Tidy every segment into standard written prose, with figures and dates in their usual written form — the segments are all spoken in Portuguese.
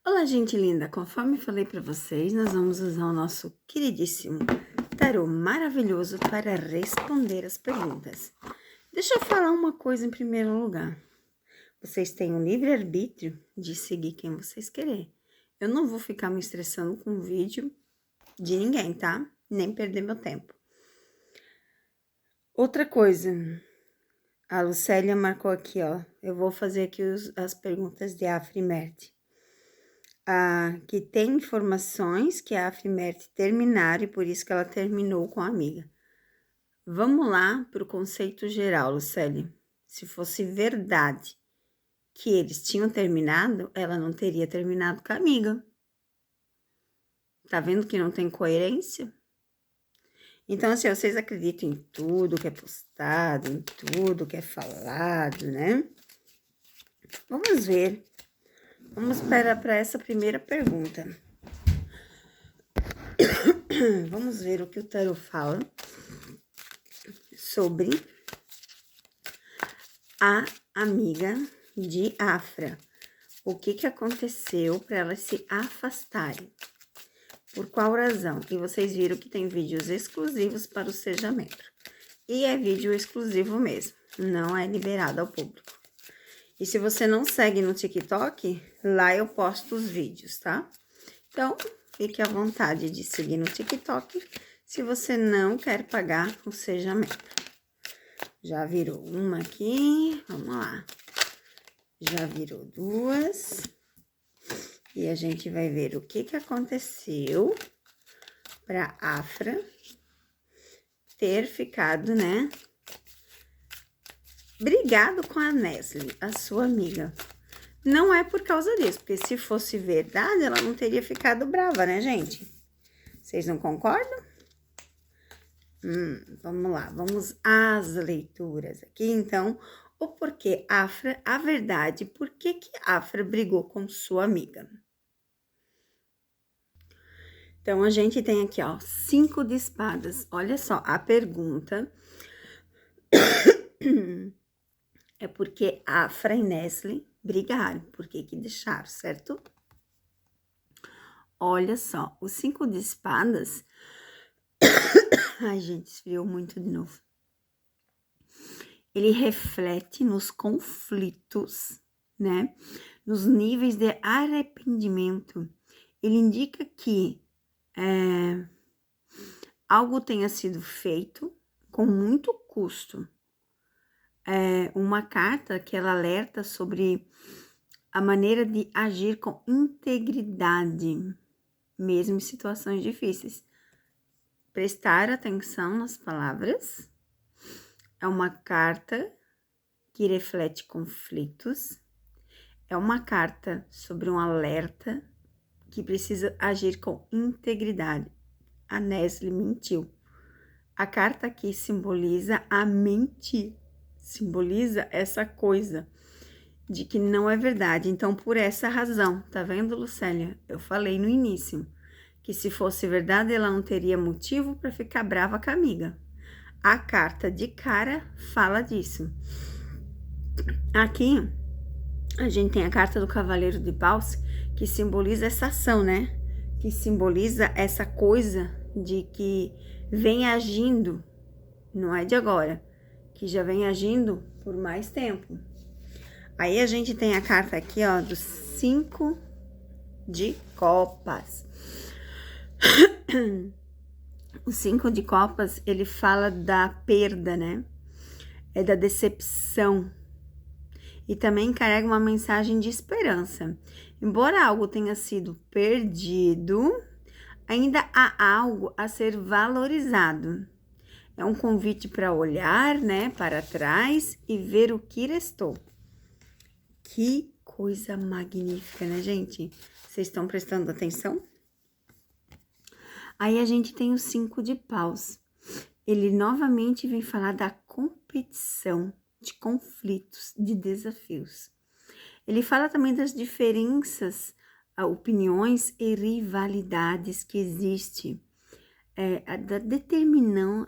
Olá, gente linda! Conforme falei para vocês, nós vamos usar o nosso queridíssimo tarô maravilhoso para responder as perguntas. Deixa eu falar uma coisa em primeiro lugar. Vocês têm o livre-arbítrio de seguir quem vocês querem. Eu não vou ficar me estressando com vídeo de ninguém, tá? Nem perder meu tempo. Outra coisa, a Lucélia marcou aqui, ó. Eu vou fazer aqui as perguntas de Afra e Merte. Que tem informações que a Afrimerte terminaram e por isso que ela terminou com a amiga. Vamos lá para o conceito geral, Lucélia. Se fosse verdade que eles tinham terminado, ela não teria terminado com a amiga. Tá vendo que não tem coerência? Então, assim, vocês acreditam em tudo que é postado, em tudo que é falado, né? Vamos ver. Vamos para essa primeira pergunta. Vamos ver o que o tarot fala sobre a amiga de Afra. O que aconteceu para elas se afastarem? Por qual razão? E vocês viram que tem vídeos exclusivos para o Seja Membro. E é vídeo exclusivo mesmo, não é liberado ao público. E se você não segue no TikTok, lá eu posto os vídeos, tá? Então, fique à vontade de seguir no TikTok se você não quer pagar o Seja Membro. Já virou uma aqui, vamos lá. Já virou duas. E a gente vai ver o que aconteceu para Afra ter ficado, né, brigado com a Nesli, a sua amiga. Não é por causa disso, porque se fosse verdade, ela não teria ficado brava, né, gente? Vocês não concordam? Vamos lá, vamos às leituras aqui, então. O porquê Afra, a verdade, por que Afra brigou com sua amiga? Então, a gente tem aqui, ó, 5 de espadas. Olha só, a pergunta é porque Afra e Nesli brigaram, por que deixaram, certo? Olha só, o 5 de espadas... Ai, gente, esfriou muito de novo. Ele reflete nos conflitos, né? Nos níveis de arrependimento. Ele indica que algo tenha sido feito com muito custo. Uma carta que ela alerta sobre a maneira de agir com integridade, mesmo em situações difíceis. Prestar atenção nas palavras. É uma carta que reflete conflitos. É uma carta sobre um alerta que precisa agir com integridade. A Nesli mentiu. A carta aqui simboliza a mentir. Simboliza essa coisa de que não é verdade. Então, por essa razão, tá vendo, Lucélia? Eu falei no início que se fosse verdade, ela não teria motivo para ficar brava com a amiga. A carta de cara fala disso. Aqui, a gente tem a carta do Cavaleiro de Paus, que simboliza essa ação, né? Que simboliza essa coisa de que vem agindo, não é de agora, que já vem agindo por mais tempo. Aí a gente tem a carta aqui, ó, dos 5 de copas. O 5 de copas, ele fala da perda, né? É da decepção. E também carrega uma mensagem de esperança. Embora algo tenha sido perdido, ainda há algo a ser valorizado. É um convite para olhar, né, para trás e ver o que restou. Que coisa magnífica, né, gente? Vocês estão prestando atenção? Aí a gente tem o 5 de paus. Ele novamente vem falar da competição, de conflitos, de desafios. Ele fala também das diferenças, opiniões e rivalidades que existem. Da determinação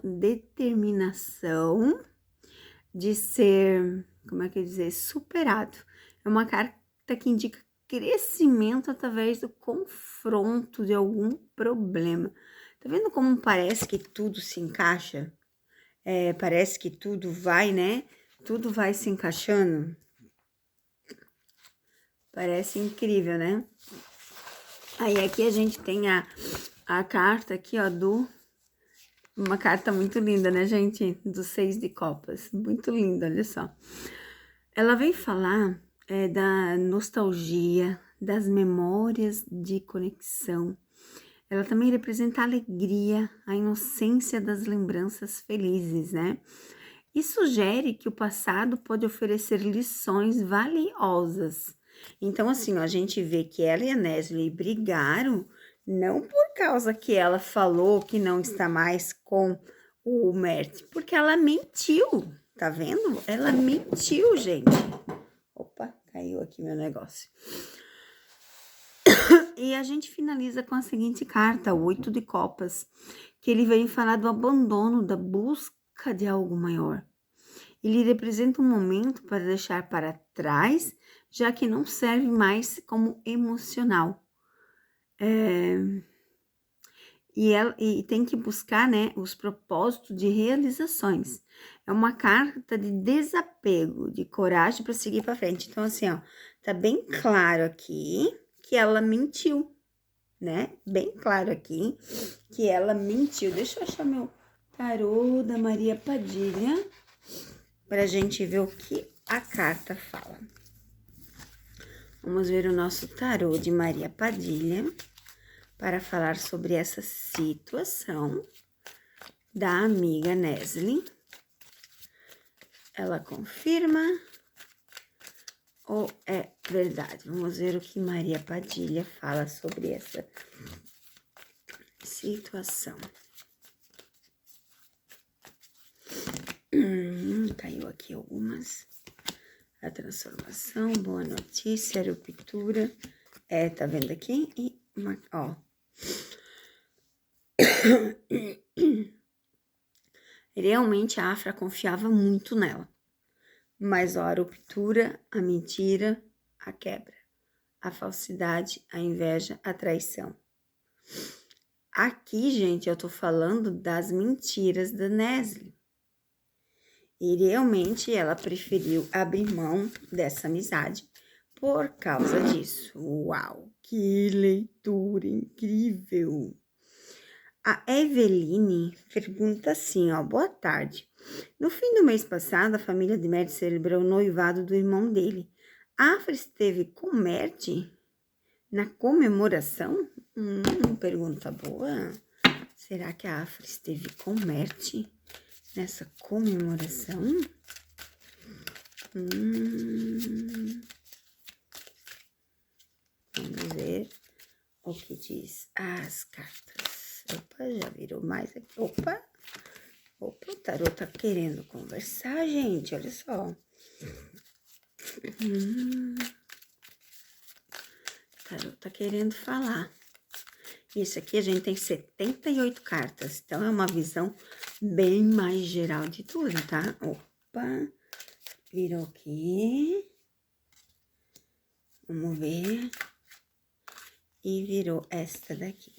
de ser, como é que dizer, superado. É uma carta que indica crescimento através do confronto de algum problema. Tá vendo como parece que tudo se encaixa? Parece que tudo vai, né? Tudo vai se encaixando. Parece incrível, né? Aí aqui a gente tem a carta aqui, ó, uma carta muito linda, né, gente? Do 6 de copas. Muito linda, olha só. Ela vem falar da nostalgia, das memórias de conexão. Ela também representa a alegria, a inocência das lembranças felizes, né? E sugere que o passado pode oferecer lições valiosas. Então, assim, ó, a gente vê que ela e a Nesli brigaram, não por causa que ela falou que não está mais com o Mert, porque ela mentiu, tá vendo? Ela mentiu, gente. Opa, caiu aqui meu negócio. E a gente finaliza com a seguinte carta, o 8 de copas, que ele vem falar do abandono, da busca de algo maior. Ele representa um momento para deixar para trás, já que não serve mais como emocional. E tem que buscar, né, os propósitos de realizações. É uma carta de desapego, de coragem para seguir para frente. Então, assim, ó, tá bem claro aqui que ela mentiu, né? Bem claro aqui que ela mentiu. Deixa eu achar meu tarô da Maria Padilha para a gente ver o que a carta fala. Vamos ver o nosso tarô de Maria Padilha para falar sobre essa situação da amiga Nesli. Ela confirma ou é verdade? Vamos ver o que Maria Padilha fala sobre essa situação. Caiu aqui algumas. A transformação, boa notícia, a ruptura. Tá vendo aqui? E ó. Realmente a Afra confiava muito nela. Mas ó, a ruptura, a mentira, a quebra, a falsidade, a inveja, a traição. Aqui, gente, eu tô falando das mentiras da Nesli. E realmente ela preferiu abrir mão dessa amizade por causa disso. Uau, que leitura incrível! A Eveline pergunta assim, ó, boa tarde. No fim do mês passado, a família de Mert celebrou o noivado do irmão dele. A Afra esteve com Mert na comemoração? Pergunta boa. Será que a Afra esteve com Mert nessa comemoração? Vamos ver o que diz as cartas. Opa, já virou mais aqui. Opa, o tarô tá querendo conversar, gente, olha só. O tarô tá querendo falar. Isso aqui a gente tem 78 cartas, então é uma visão bem mais geral de tudo, tá? Opa, virou aqui. Vamos ver. E virou esta daqui.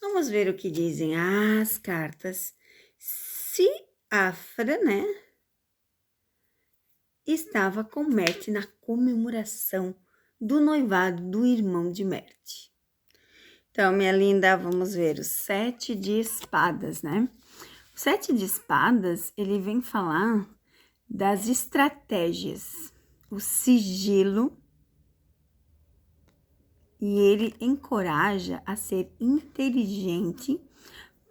Vamos ver o que dizem as cartas. Se Afra, né, estava com Mert na comemoração do noivado do irmão de Mert. Então, minha linda, vamos ver o 7 de espadas, né? O 7 de espadas, ele vem falar das estratégias, o sigilo, e ele encoraja a ser inteligente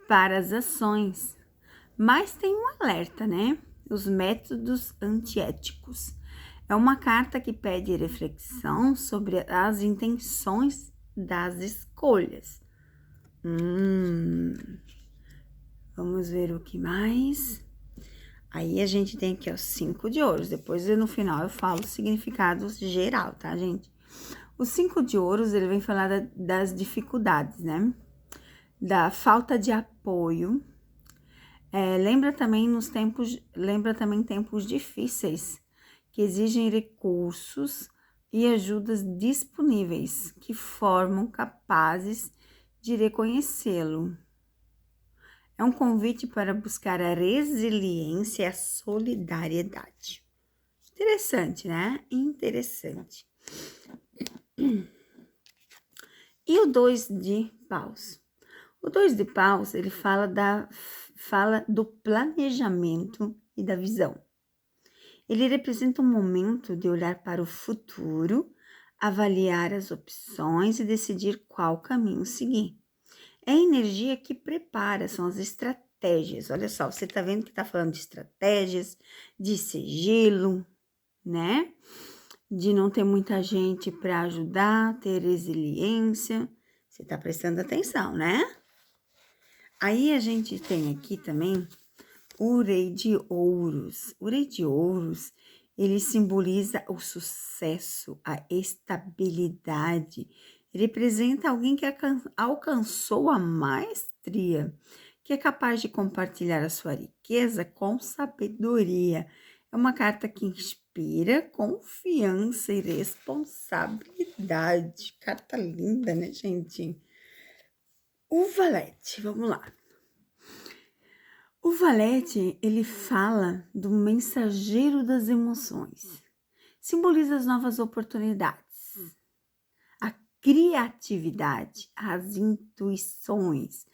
para as ações. Mas tem um alerta, né? Os métodos antiéticos. É uma carta que pede reflexão sobre as intenções das escolhas. Vamos ver o que mais. Aí a gente tem aqui os 5 de ouros. Depois no final eu falo o significado geral, tá, gente? O 5 de ouros, ele vem falar das dificuldades, né? Da falta de apoio. Lembra também tempos difíceis que exigem recursos e ajudas disponíveis que formam capazes de reconhecê-lo. É um convite para buscar a resiliência e a solidariedade. Interessante, né? Interessante. E o 2 de paus? O 2 de paus, ele fala do planejamento e da visão. Ele representa um momento de olhar para o futuro, avaliar as opções e decidir qual caminho seguir. É a energia que prepara, são as estratégias. Olha só, você tá vendo que tá falando de estratégias, de sigilo, né? De não ter muita gente para ajudar, ter resiliência. Você tá prestando atenção, né? Aí a gente tem aqui também o Rei de Ouros. O Rei de Ouros, ele simboliza o sucesso, a estabilidade. Ele representa alguém que alcançou a maestria, que é capaz de compartilhar a sua riqueza com sabedoria. É uma carta que inspira confiança e responsabilidade. Carta linda, né, gente? O Valete, vamos lá. O Valete, ele fala do mensageiro das emoções. Simboliza as novas oportunidades, a criatividade, as intuições.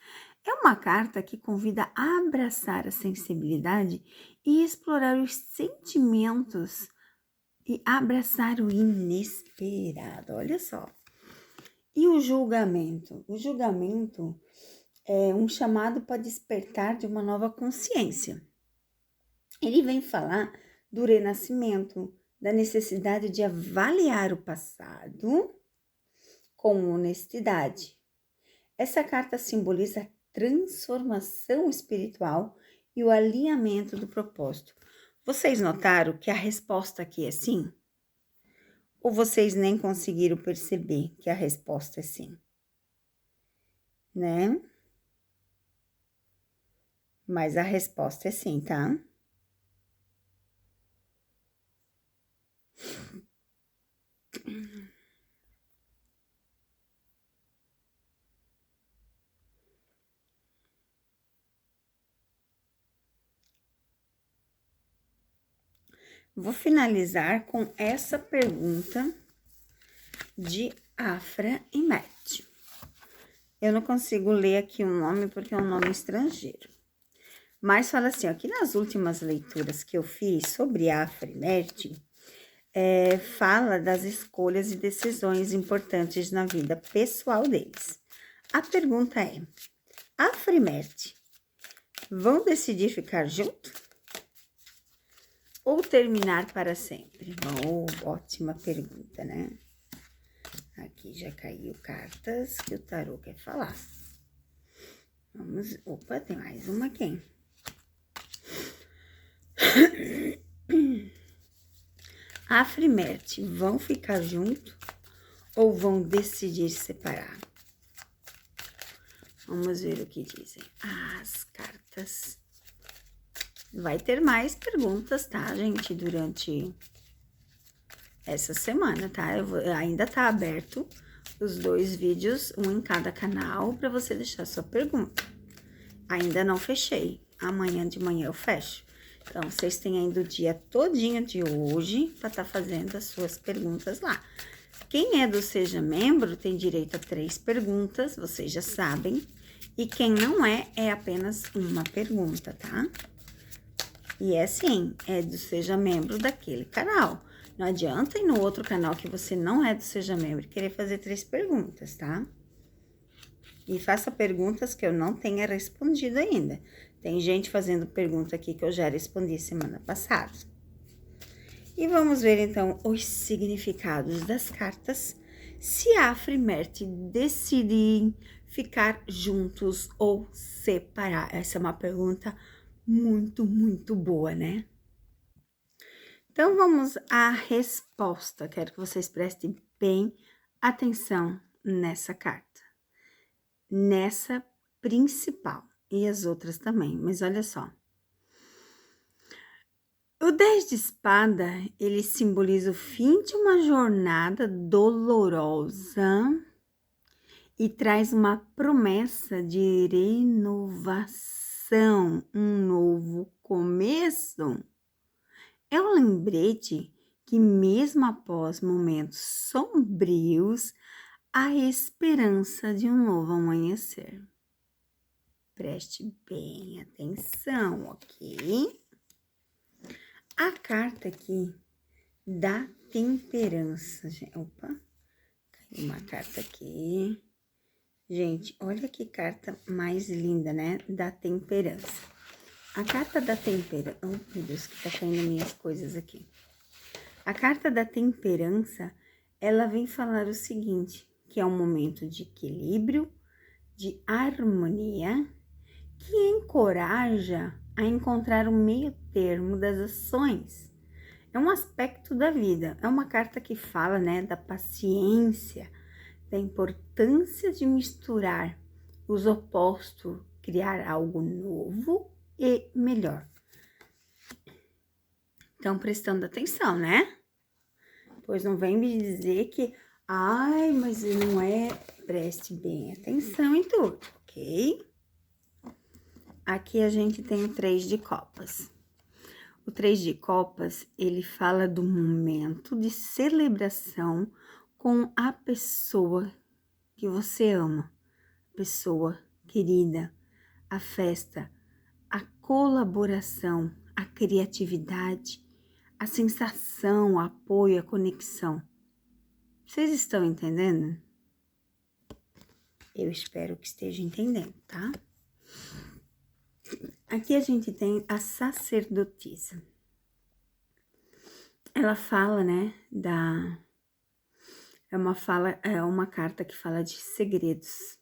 É uma carta que convida a abraçar a sensibilidade e explorar os sentimentos e abraçar o inesperado. Olha só. E o julgamento? O julgamento é um chamado para despertar de uma nova consciência. Ele vem falar do renascimento, da necessidade de avaliar o passado com honestidade. Essa carta simboliza a transformação espiritual e o alinhamento do propósito. Vocês notaram que a resposta aqui é sim? Ou vocês nem conseguiram perceber que a resposta é sim? Né? Mas a resposta é sim, tá? Vou finalizar com essa pergunta de Afra e Met. Eu não consigo ler aqui o nome porque é um nome estrangeiro. Mas fala assim, ó, que nas últimas leituras que eu fiz sobre Afra e Met, fala das escolhas e decisões importantes na vida pessoal deles. A pergunta é, Afra e Met vão decidir ficar juntos? Ou terminar para sempre? Oh, ótima pergunta, né? Aqui já caiu cartas que o tarô quer falar. Vamos... Opa, tem mais uma aqui. Afra e Met vão ficar juntos ou vão decidir separar? Vamos ver o que dizem as cartas. Vai ter mais perguntas, tá, gente, durante essa semana, tá? Ainda tá aberto os 2 vídeos, um em cada canal, para você deixar sua pergunta. Ainda não fechei. Amanhã de manhã eu fecho. Então, vocês têm ainda o dia todinho de hoje para estar fazendo as suas perguntas lá. Quem é do Seja Membro tem direito a 3 perguntas, vocês já sabem. E quem não é apenas uma pergunta, tá? E é assim, é do Seja Membro daquele canal. Não adianta ir no outro canal que você não é do Seja Membro e querer fazer 3 perguntas, tá? E faça perguntas que eu não tenha respondido ainda. Tem gente fazendo pergunta aqui que eu já respondi semana passada. E vamos ver, então, os significados das cartas. Se Afra e Met decidirem ficar juntos ou separar. Essa é uma pergunta muito, muito boa, né? Então, vamos à resposta. Quero que vocês prestem bem atenção nessa carta. Nessa principal. E as outras também, mas olha só. O 10 de espada, ele simboliza o fim de uma jornada dolorosa e traz uma promessa de renovação, um novo começo. É um lembrete que, mesmo após momentos sombrios, há esperança de um novo amanhecer. Preste bem atenção, ok? A carta aqui da temperança. Opa, caiu uma carta aqui. Gente, olha que carta mais linda, né? Da temperança. A carta da temperança... Oh, meu Deus, que tá caindo minhas coisas aqui. A carta da temperança, ela vem falar o seguinte, que é um momento de equilíbrio, de harmonia, que encoraja a encontrar o meio termo das ações. É um aspecto da vida, é uma carta que fala, né, da paciência, da importância de misturar os opostos, criar algo novo e melhor. Estão prestando atenção, né? Pois não vem me dizer que, ai, mas não é, preste bem atenção em tudo, ok? Aqui a gente tem o 3 de copas. O 3 de copas, ele fala do momento de celebração com a pessoa que você ama, pessoa querida, a festa, a colaboração, a criatividade, a sensação, o apoio, a conexão. Vocês estão entendendo? Eu espero que esteja entendendo, tá? Aqui a gente tem a sacerdotisa. Ela fala, né, é uma carta que fala de segredos.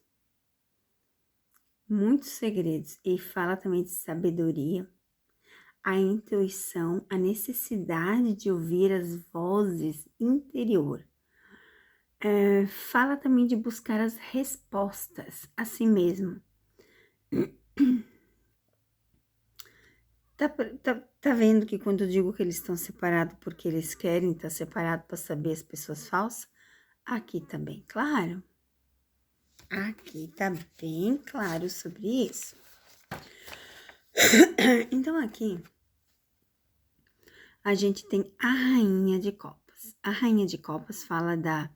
Muitos segredos. E fala também de sabedoria, a intuição, a necessidade de ouvir as vozes interior. Fala também de buscar as respostas a si mesmo. Tá vendo que quando eu digo que eles estão separados porque eles querem estar separados para saber as pessoas falsas? Aqui tá bem claro. Aqui tá bem claro sobre isso. Então, aqui a gente tem a Rainha de Copas. A Rainha de Copas fala da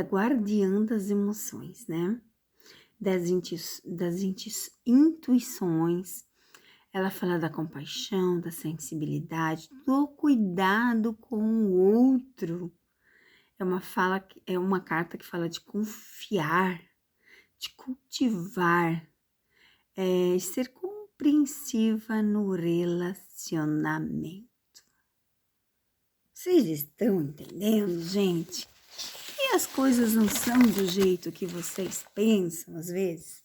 guardiã das emoções, né? Das intuições. Ela fala da compaixão, da sensibilidade, do cuidado com o outro. É uma carta que fala de confiar, de cultivar, ser compreensiva no relacionamento. Vocês estão entendendo, gente? E as coisas não são do jeito que vocês pensam, às vezes?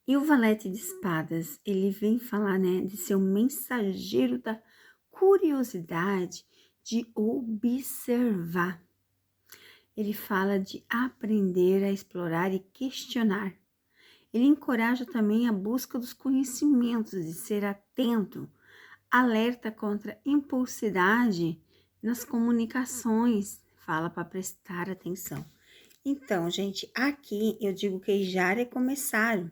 E o valete de espadas, ele vem falar, né, de ser um mensageiro da curiosidade, de observar. Ele fala de aprender a explorar e questionar. Ele encoraja também a busca dos conhecimentos, de ser atento, alerta contra impulsividade nas comunicações, fala para prestar atenção. Então, gente, aqui eu digo que já recomeçaram,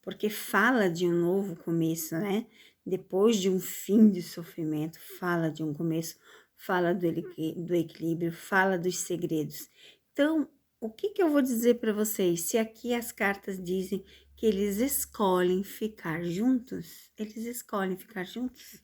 porque fala de um novo começo, né? Depois de um fim de sofrimento, fala de um começo, fala do equilíbrio, fala dos segredos. Então, o que eu vou dizer para vocês? Se aqui as cartas dizem que eles escolhem ficar juntos, eles escolhem ficar juntos.